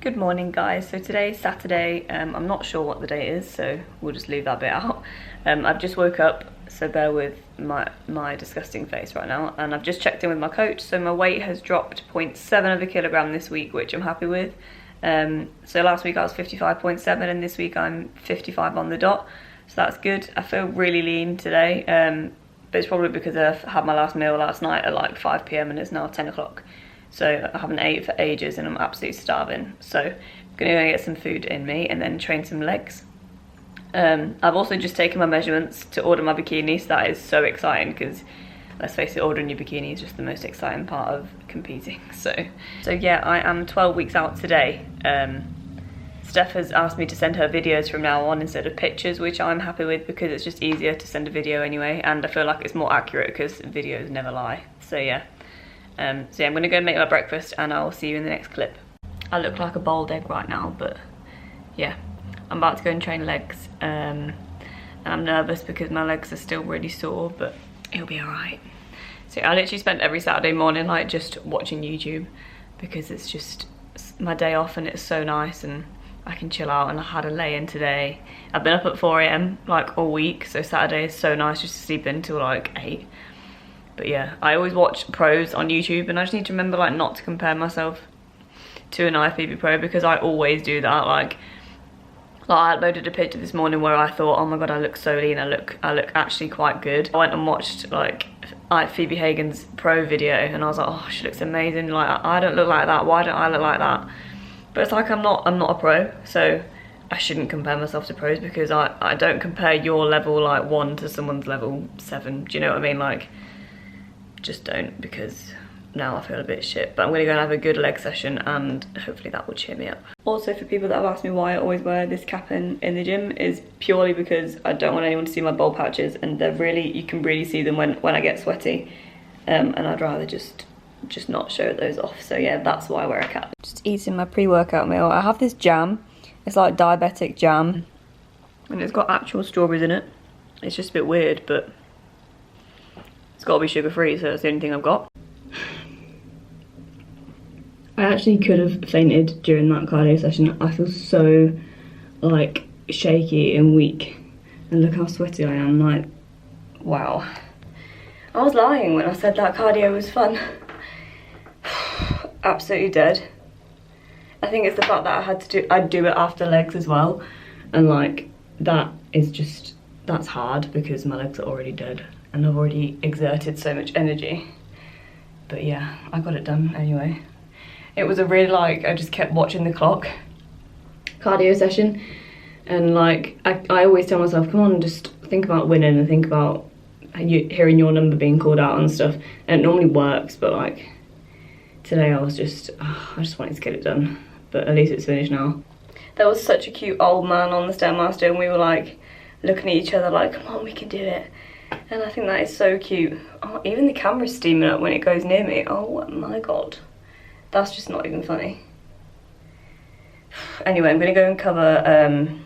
Good morning guys, so today's Saturday. I'm not sure what the date is, so we'll just leave that bit out. I've just woke up, so bear with my disgusting face right now, and I've just checked in with my coach. So my weight has dropped 0.7 of a kilogram this week, which I'm happy with. So last week I was 55.7 and this week I'm 55 on the dot, so that's good. I feel really lean today, but it's probably because I've had my last meal last night at like 5 PM and it's now 10 o'clock. So I haven't ate for ages and I'm absolutely starving. So I'm gonna go get some food in me and then train some legs. I've also just taken my measurements to order my bikini, so that is so exciting because let's face it, ordering your bikini is just the most exciting part of competing. So yeah, I am 12 weeks out today. Steph has asked me to send her videos from now on instead of pictures, which I'm happy with because it's just easier to send a video anyway, and I feel like it's more accurate because videos never lie. So yeah. I'm gonna go make my breakfast and I'll see you in the next clip. I look like a boiled egg right now, but yeah, I'm about to go and train legs, and I'm nervous because my legs are still really sore, but it'll be all right. So I literally spent every Saturday morning like just watching YouTube because it's just my day off and it's so nice and I can chill out, and I had a lay-in today. I've been up at 4 AM like all week, so Saturday is so nice just to sleep until like 8. But yeah, I always watch pros on YouTube and I just need to remember like not to compare myself to an IFBB pro because I always do that. Like I uploaded a picture this morning where I thought, oh my god, I look so lean, I look actually quite good. I went and watched like Phoebe Hagen's pro video and I was like, oh, she looks amazing. Like I don't look like that, why don't I look like that? But it's like I'm not a pro, so I shouldn't compare myself to pros because I don't compare your level like 1 to someone's level 7. Do you know what I mean? Like, just don't, because now I feel a bit shit. But I'm gonna go and have a good leg session and hopefully that will cheer me up. Also, for people that have asked me why I always wear this cap in the gym, is purely because I don't want anyone to see my bald patches, and they're really, you can really see them when I get sweaty, and I'd rather just not show those off. So yeah, that's why I wear a cap. Just eating my pre-workout meal. I have this jam, it's like diabetic jam and it's got actual strawberries in it. It's just a bit weird, but it's got to be sugar free, so that's the only thing I've got. I actually could have fainted during that cardio session. I feel so like shaky and weak, and look how sweaty I am. Like, wow. I was lying when I said that cardio was fun. Absolutely dead. I think it's the fact that I'd do it after legs as well, and like that is just, that's hard because my legs are already dead and I've already exerted so much energy. But yeah, I got it done anyway. It was a really like, I just kept watching the clock cardio session, and like I always tell myself, come on, just think about winning and think about hearing your number being called out and stuff, and it normally works, but like today I was just, I just wanted to get it done, but at least it's finished now. There was such a cute old man on the Stairmaster and we were like looking at each other like, come on, we can do it. And I think that is so cute. Oh, even the camera's steaming up when it goes near me. Oh my god. That's just not even funny. Anyway, I'm gonna go and cover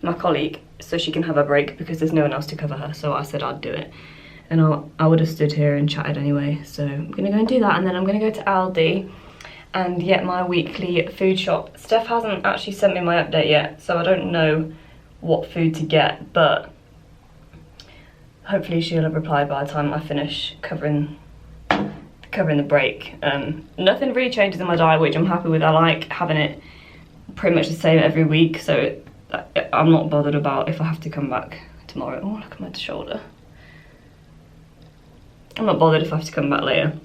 my colleague so she can have a break because there's no one else to cover her, so I said I'd do it. And I would have stood here and chatted anyway, so I'm gonna go and do that, and then I'm gonna go to Aldi and get my weekly food shop. Steph hasn't actually sent me my update yet, so I don't know what food to get, but hopefully she'll have replied by the time I finish covering the break. Nothing really changes in my diet, which I'm happy with. I like having it pretty much the same every week, so I'm not bothered about if I have to come back tomorrow. Oh, look at my shoulder. I'm not bothered if I have to come back later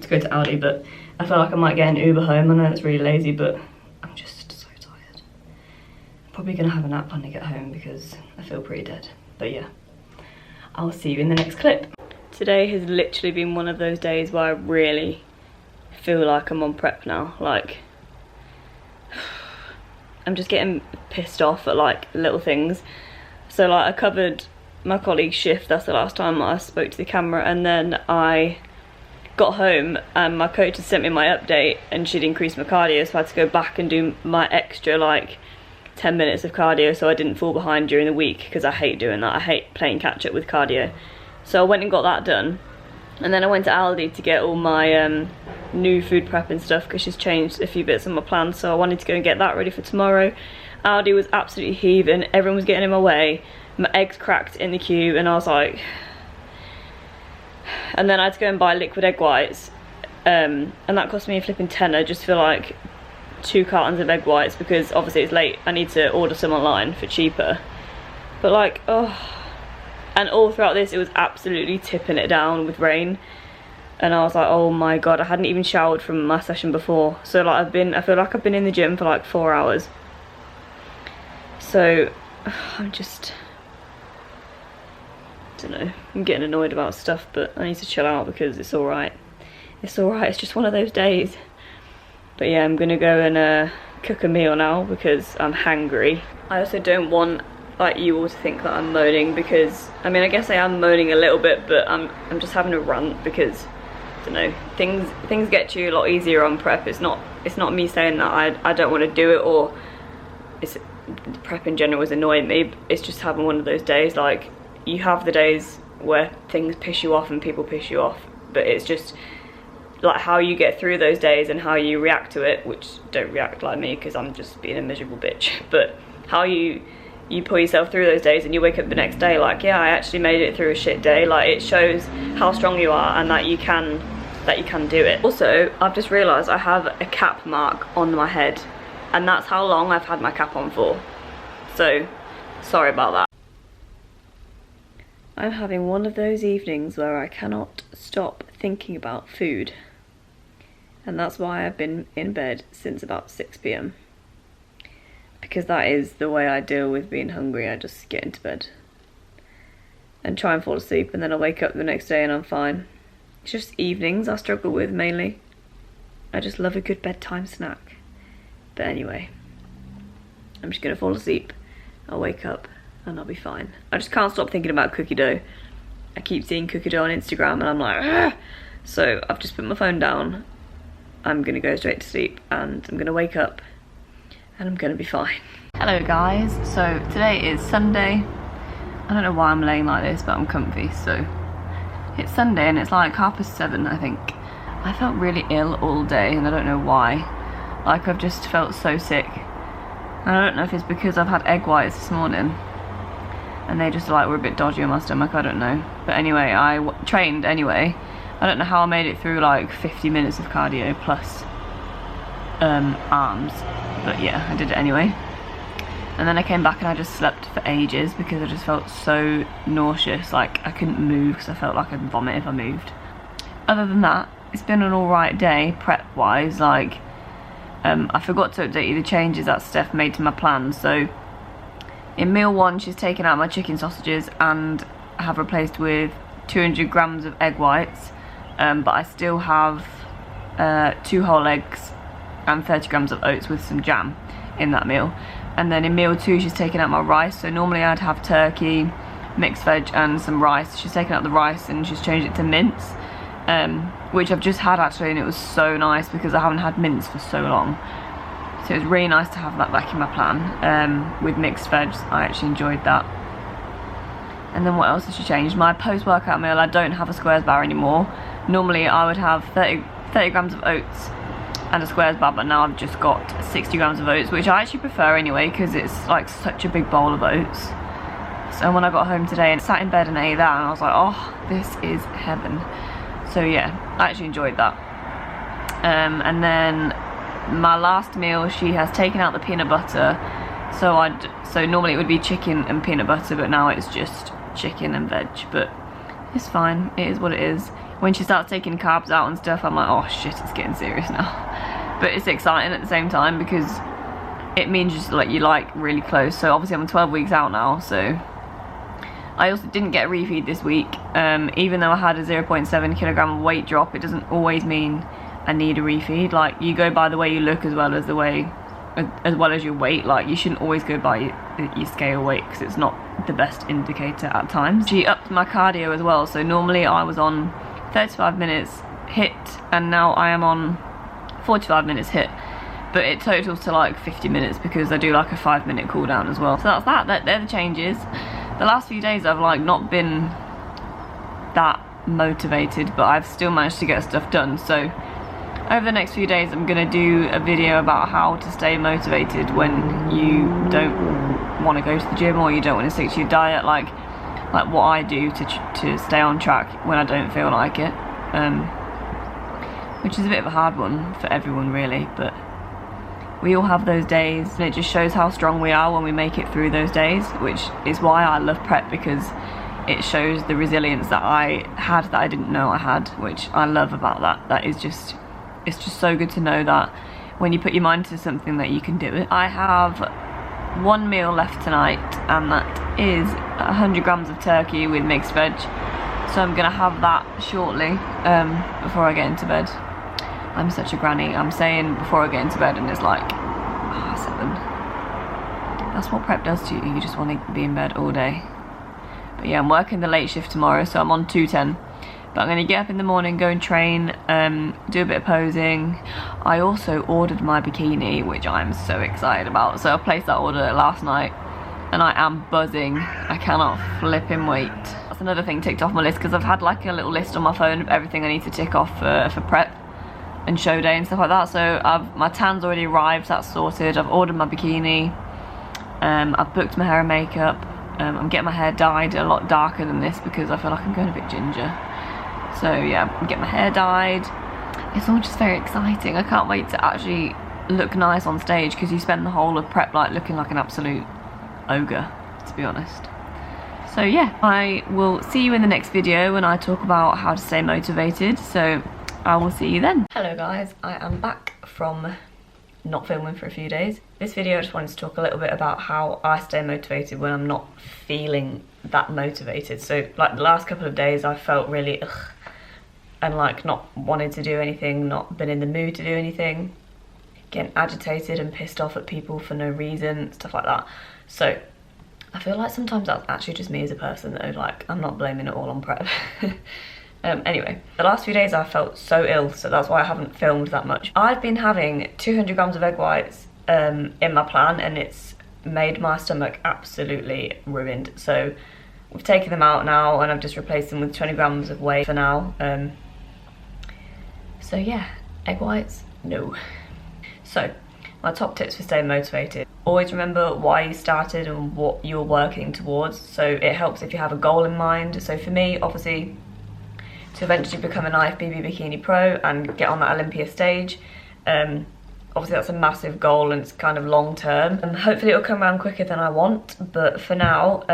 to go to Aldi, but I feel like I might get an Uber home. I know it's really lazy, but I'm just so tired. I'm probably gonna have a nap when I get home because I feel pretty dead. But yeah, I'll see you in the next clip. Today has literally been one of those days where I really feel like I'm on prep now. Like, I'm just getting pissed off at like little things. So like I covered my colleague's shift, that's the last time I spoke to the camera, and then I got home and my coach had sent me my update and she'd increased my cardio, so I had to go back and do my extra like 10 minutes of cardio so I didn't fall behind during the week, because I hate doing that. I hate playing catch up with cardio. So I went and got that done, And then I went to Aldi to get all my new food prep and stuff because she's changed a few bits on my plan, so I wanted to go and get that ready for tomorrow. Aldi was absolutely heaving, everyone was getting in my way, my eggs cracked in the queue, and I was like... And then I had to go and buy liquid egg whites, and that cost me a flipping tenner just for like 2 cartons of egg whites, because obviously it's late, I need to order some online for cheaper. But like, oh... And all throughout this, it was absolutely tipping it down with rain. And I was like, oh my god, I hadn't even showered from my session before. So like I feel like I've been in the gym for like 4 hours. So, I'm just... I don't know, I'm getting annoyed about stuff, but I need to chill out because it's alright. It's alright, it's just one of those days. But yeah, I'm gonna go and cook a meal now because I'm hangry. I also don't want like you all to think that I'm moaning, because I mean I guess I am moaning a little bit, but I'm just having a rant because I don't know, things get to you a lot easier on prep. It's not me saying that I don't want to do it, or it's prep in general is annoying me. It's just having one of those days. Like, you have the days where things piss you off and people piss you off, but it's just like how you get through those days and how you react to it, which don't react like me because I'm just being a miserable bitch, but how you pull yourself through those days and you wake up the next day like, yeah, I actually made it through a shit day. Like, it shows how strong you are and that you can do it. Also, I've just realised I have a cap mark on my head, and that's how long I've had my cap on for. So, sorry about that. I'm having one of those evenings where I cannot stop thinking about food. And that's why I've been in bed since about 6 p.m. Because that is the way I deal with being hungry. I just get into bed and try and fall asleep, and then I wake up the next day and I'm fine. It's just evenings I struggle with mainly. I just love a good bedtime snack. But anyway, I'm just gonna fall asleep, I'll wake up and I'll be fine. I just can't stop thinking about cookie dough. I keep seeing cookie dough on Instagram and I'm like, ah! So I've just put my phone down. I'm gonna go straight to sleep and I'm gonna wake up and I'm gonna be fine. Hello guys, so today is Sunday. I don't know why I'm laying like this, but I'm comfy. So it's Sunday and it's like 7:30, I think. I felt really ill all day and I don't know why. Like, I've just felt so sick. And I don't know if it's because I've had egg whites this morning and they just like were a bit dodgy on my stomach, I don't know. But anyway, I trained anyway. I don't know how I made it through like 50 minutes of cardio plus arms, but yeah, I did it anyway. And then I came back and I just slept for ages because I just felt so nauseous. Like, I couldn't move because I felt like I'd vomit if I moved. Other than that, it's been an alright day prep wise. Like, I forgot to update you the changes that Steph made to my plan. So in meal 1 she's taken out my chicken sausages and I have replaced with 200 grams of egg whites, but I still have 2 whole eggs and 30 grams of oats with some jam in that meal. And then in meal 2 she's taken out my rice. So normally I'd have turkey, mixed veg and some rice. She's taken out the rice and she's changed it to mince, which I've just had actually, and it was so nice because I haven't had mince for so long. So it was really nice to have that back in my plan, with mixed veg. I actually enjoyed that. And then what else has she changed? My post-workout meal, I don't have a squares bar anymore. Normally I would have 30 grams of oats and a squares bar, but now I've just got 60 grams of oats, which I actually prefer anyway because it's like such a big bowl of oats. So when I got home today and sat in bed and ate that, and I was like, oh, this is heaven. So yeah, I actually enjoyed that. And then my last meal, she has taken out the peanut butter. So normally it would be chicken and peanut butter, but now it's just chicken and veg. But it's fine, it is what it is. When she starts taking carbs out and stuff, I'm like, oh shit, it's getting serious now. But it's exciting at the same time because it means just like you're like really close. So obviously I'm 12 weeks out now, so I also didn't get a refeed this week. Even though I had a 0.7 kilogram weight drop, it doesn't always mean I need a refeed. Like, you go by the way you look as well as your weight. Like, you shouldn't always go by your scale weight because it's not the best indicator at times. She upped my cardio as well. So normally I was on 35 minutes HIIT and now I am on 45 minutes HIIT. But it totals to like 50 minutes because I do like a 5-minute cool down as well. So that's that. They're the changes. The last few days I've like not been that motivated, but I've still managed to get stuff done. So over the next few days I'm going to do a video about how to stay motivated when you don't want to go to the gym or you don't want to stick to your diet, like what I do to stay on track when I don't feel like it, which is a bit of a hard one for everyone really, but we all have those days, and it just shows how strong we are when we make it through those days, which is why I love prep, because it shows the resilience that I had that I didn't know I had, which I love about that. That is just, it's just so good to know that when you put your mind to something that you can do it. I have one meal left tonight, and that is 100 grams of turkey with mixed veg, so I'm gonna have that shortly before I get into bed. I'm such a granny. I'm saying before I get into bed and it's like 7. That's what prep does to you. You just want to be in bed all day. But yeah, I'm working the late shift tomorrow, so I'm on 2:10. But I'm going to get up in the morning, go and train, do a bit of posing. I also ordered my bikini, which I'm so excited about. So I placed that order last night and I am buzzing. I cannot flipping wait. That's another thing ticked off my list, because I've had like a little list on my phone of everything I need to tick off for prep and show day and stuff like that. So my tan's already arrived, that's sorted. I've ordered my bikini, I've booked my hair and makeup. I'm getting my hair dyed a lot darker than this because I feel like I'm going a bit ginger. So yeah, I'm getting my hair dyed. It's all just very exciting. I can't wait to actually look nice on stage, because you spend the whole of prep like looking like an absolute ogre, to be honest. So yeah, I will see you in the next video when I talk about how to stay motivated. So I will see you then. Hello guys, I am back from not filming for a few days. This video I just wanted to talk a little bit about how I stay motivated when I'm not feeling that motivated. So like the last couple of days I felt really and like not wanting to do anything, not been in the mood to do anything, getting agitated and pissed off at people for no reason, stuff like that. So I feel like sometimes that's actually just me as a person though, like I'm not blaming it all on prep. Anyway, the last few days I felt so ill, so that's why I haven't filmed that much. I've been having 200 grams of egg whites in my plan, and it's made my stomach absolutely ruined. So we've taken them out now, and I've just replaced them with 20 grams of whey for now. So yeah, egg whites, no. So my top tips for staying motivated: always remember why you started and what you're working towards. So it helps if you have a goal in mind. So for me, obviously, to eventually become an IFBB Bikini Pro and get on that Olympia stage. Obviously that's a massive goal and it's kind of long term. Hopefully it'll come around quicker than I want, but for now,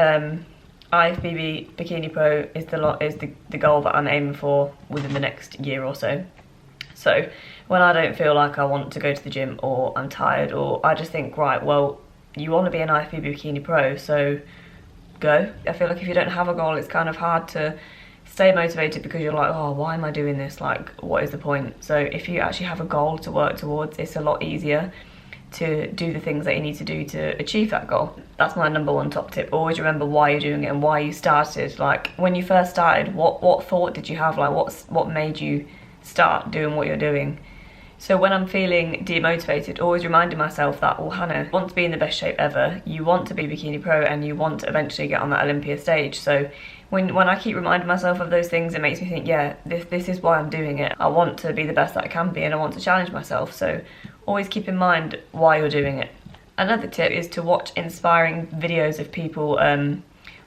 IFBB Bikini Pro is the goal that I'm aiming for within the next year or so. So when I don't feel like I want to go to the gym, or I'm tired, or I just think, right, well, you want to be an IFBB Bikini Pro, so go. I feel like if you don't have a goal, it's kind of hard to stay motivated, because you're like, oh, why am I doing this? Like, what is the point? So if you actually have a goal to work towards, it's a lot easier to do the things that you need to do to achieve that goal. That's my #1 top tip. Always remember why you're doing it and why you started. Like, when you first started, what thought did you have? Like, what made you start doing what you're doing? So when I'm feeling demotivated, always reminding myself that, well, Hannah, you want to be in the best shape ever, you want to be Bikini Pro, and you want to eventually get on that Olympia stage. So when I keep reminding myself of those things, it makes me think, yeah, this is why I'm doing it. I want to be the best that I can be, and I want to challenge myself. So always keep in mind why you're doing it. Another tip is to watch inspiring videos of people,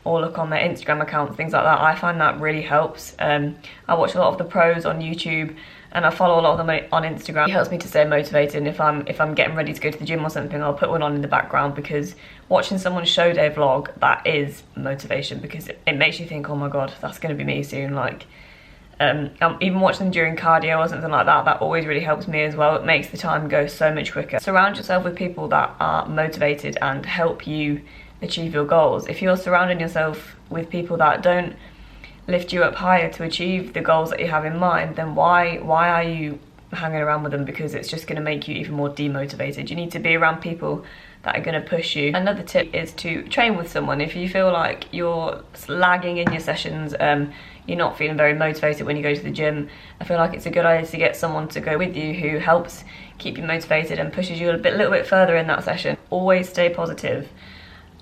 or look on their Instagram accounts, things like that. I find that really helps. I watch a lot of the pros on YouTube, and I follow a lot of them on Instagram. It helps me to stay motivated, and if I'm getting ready to go to the gym or something, I'll put one on in the background, because watching someone's show day vlog, that is motivation, because it makes you think, oh my god, that's going to be me soon. Like, even watching them during cardio or something like that, that always really helps me as well. It makes the time go so much quicker. Surround yourself with people that are motivated and help you achieve your goals. If you're surrounding yourself with people that don't lift you up higher to achieve the goals that you have in mind, then why are you hanging around with them? Because it's just going to make you even more demotivated. You need to be around people that are going to push you. Another tip is to train with someone. If you feel like you're lagging in your sessions, you're not feeling very motivated when you go to the gym, I feel like it's a good idea to get someone to go with you who helps keep you motivated and pushes you a little bit further in that session. Always stay positive.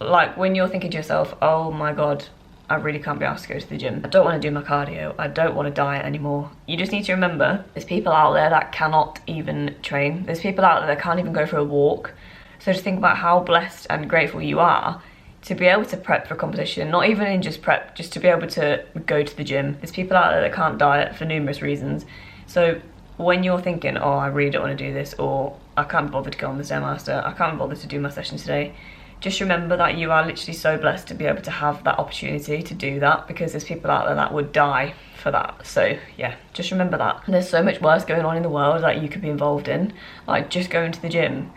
Like, when you're thinking to yourself, oh my god, I really can't be asked to go to the gym. I don't want to do my cardio. I don't want to diet anymore. You just need to remember, there's people out there that cannot even train. There's people out there that can't even go for a walk. So just think about how blessed and grateful you are to be able to prep for competition, not even in just prep, just to be able to go to the gym. There's people out there that can't diet for numerous reasons. So when you're thinking, oh, I really don't want to do this, or I can't bother to go on the Stairmaster, I can't bother to do my session today, just remember that you are literally so blessed to be able to have that opportunity to do that, because there's people out there that would die for that. So yeah, just remember that. And there's so much worse going on in the world that you could be involved in, like just going to the gym.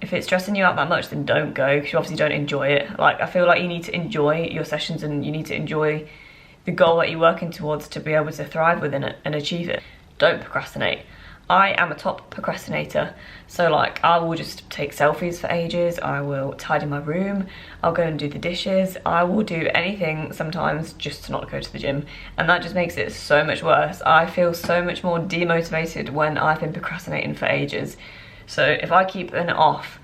If it's stressing you out that much, then don't go, because you obviously don't enjoy it. Like, I feel like you need to enjoy your sessions, and you need to enjoy the goal that you're working towards to be able to thrive within it and achieve it. Don't procrastinate. I am a top procrastinator, so like I will just take selfies for ages, I will tidy my room, I'll go and do the dishes, I will do anything sometimes just to not go to the gym, and that just makes it so much worse. I feel so much more demotivated when I've been procrastinating for ages. So if I keep putting it off,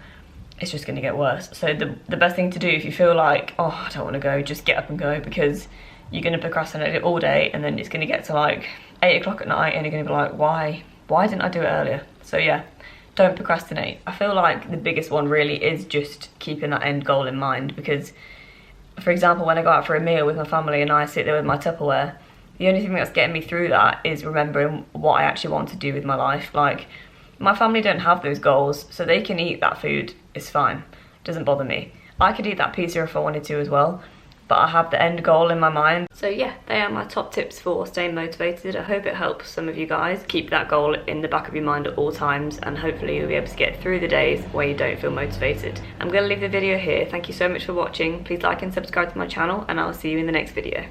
it's just gonna get worse. So the best thing to do if you feel like, oh, I don't wanna go, just get up and go, because you're gonna procrastinate it all day, and then it's gonna get to like 8 o'clock at night and you're gonna be like, why didn't I do it earlier? So yeah, don't procrastinate. I feel like the biggest one really is just keeping that end goal in mind, because for example, when I go out for a meal with my family and I sit there with my Tupperware, the only thing that's getting me through that is remembering what I actually want to do with my life. Like, my family don't have those goals, so they can eat that food, it's fine, it doesn't bother me. I could eat that pizza if I wanted to as well, but I have the end goal in my mind. So yeah, they are my top tips for staying motivated. I hope it helps some of you guys. Keep that goal in the back of your mind at all times, and hopefully you'll be able to get through the days where you don't feel motivated. I'm gonna leave the video here. Thank you so much for watching. Please like and subscribe to my channel, and I'll see you in the next video.